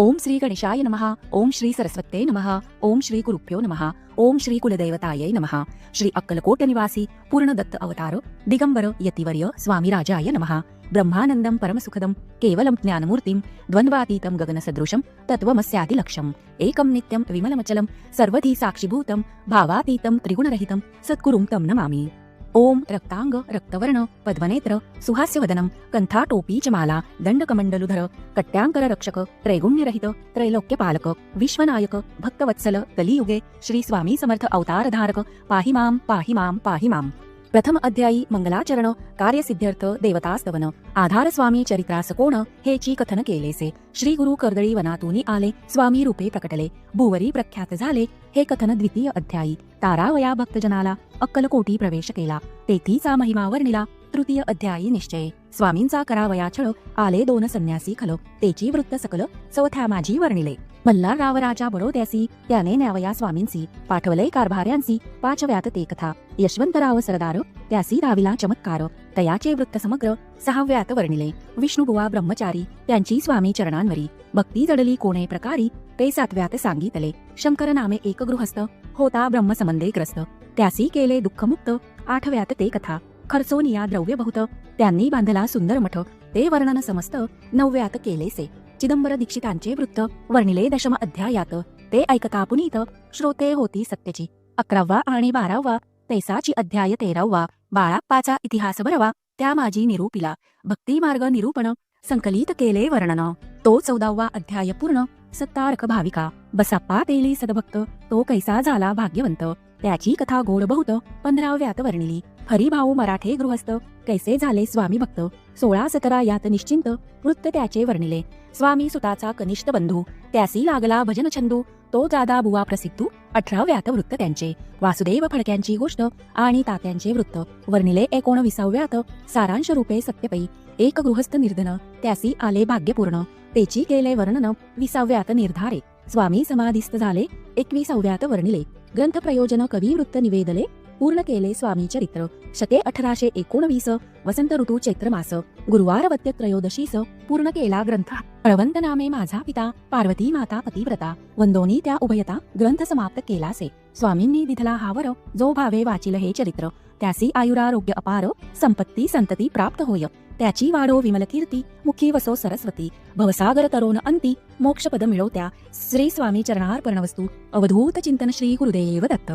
ओम श्री गणेशाय नमः. ओम श्री सरस्वते नमः. ओम श्री गुरुभ्यो नमः. ओम श्री कुलदेवतायै नमः. श्री अक्कलकोट निवासी पूर्णदत्त अवतार दिगंबर यतिवर्य स्वामी राजाय नमः. ब्रह्मानंदं परमसुखदं केवलं ज्ञानमूर्तिं द्वन्द्वातीतं गगनसदृशं तत्त्वमस्यादिलक्ष्यम् एकं नित्यं विमलमचलं सर्वधी साक्षिभूतं भावातीतं त्रिगुणरहितं सद्गुरुं तं नमामि. ओम रक्तांग रक्तवर्ण पद्मनेत्र सुहास्यवदनं कंठाटोपी च माला दंडकमंडलुधर कट्यांकर रक्षक त्रैगुण्यरहित त्रैलोक्यपालक विश्वनायक भक्तवत्सल कलियुगे श्री स्वामी समर्थ अवतारधारक पाहि मां पाहि मां पाहि मां. प्रथम अध्यायी मंगलाचरण कार्यसिद्ध्यर्थ देवतास्तवन आधार स्वामी चरित्रास कोण हेची कथन केलेसे. श्री गुरु कर्दळी वनातूनी आले स्वामी रूपे प्रकटले भुवरी प्रख्यात झाले हे कथन. द्वितीय अध्यायी तारावया भक्तजनाला अक्कलकोटी प्रवेश केला तेथीचा महिमा वर्णिला. तृतीय अध्यायी निश्चय स्वामींचा करावया छळ आले दोन संन्यासी खल तेची वृत्त सकल चौथ्या माझी वर्णिले. मल्हारराव राजा बडोद्यासी त्याने न्यावया स्वामींसी पाठवले कारभार्यांसी पाचव्यात ते कथा. यशवंतराव सरदार त्यासी दाविला चमत्कार तयाचे वृत्त समग्र सहाव्यात वर्णिले. विष्णुबुवा ब्रह्मचारी त्यांची स्वामी चरणांवरी भक्ती जडली कोणे प्रकारी ते सातव्यात सांगितले. शंकर नामे एक गृहस्थ होता ब्रह्मसंबंधे ग्रस्त त्यासी केले दुःखमुक्त आठव्यात ते कथा. खर्चोनिया द्रव्य बहुत त्यांनी बांधला सुंदर मठ ते वर्णन समस्त नवव्यात केलेसे. चिदंबर दीक्षितांचे वृत्त वर्णिले दशम अध्यायात ते ऐकता पुनीत श्रोते होती सत्यची. 11वा आणि 12वा तैसाची अध्याय 13वा बाळाप्पाचा इतिहास बरवा त्या माझी निरूपिला. भक्ती मार्ग निरूपण संकलित केले वर्णन तो 14वा अध्याय पूर्ण. सत्तारक भाविका बसाप्पा तेली सदभक्त तो कैसा झाला भाग्यवंत त्याची कथा गोड बहुत 15व्यात वर्णिली. हरिभाऊ मराठे गृहस्थ कैसे झाले स्वामी भक्त 16-17 यात निश्चिंत वृत्त त्याचे वर्णिले. स्वामी सुताचा कनिष्ठ बंधू त्यासी लागला भजन छंदू तो जादा बुवा प्रसिद्धू 18व्यात वृत्त त्यांचे. वासुदेव फडक्यांची गोष्ट आणि तात्यांचे वृत्त वर्णिले. 19व्यात सारांश रूपे सत्यपै एक गृहस्थ निर्धन त्यासी आले भाग्यपूर्ण तेची केले वर्णन. 20व्यात निर्धारे स्वामी समाधिस्थ झाले 21व्यात वर्णिले. ग्रंथ प्रयोजन कवी वृत्त निवेदले पूर्ण केले स्वामी चरित्र. शके 1819 वसंत ऋतू चैत्र मास गुरुवार वत्य त्रयोदशीस पूर्ण केला ग्रंथ. हळवंत नामे माझा पिता पार्वती माता पतिव्रता वंदोनी त्या उभयता ग्रंथ समाप्त केलासे. स्वामींनी दिधला हावर जो भावे वाचिल हे चरित्र त्यासी आयुरारोग्य अपार संपत्ती संतती प्राप्त होय त्याची वाढो विमल कीर्ती मुखी वसो सरस्वती भवसागर तरोन अंती मोक्षपद मिळवत्या. श्री स्वामी चरणार्पण वस्तू अवधूत चिंतन श्री गुरुदेव दत्त.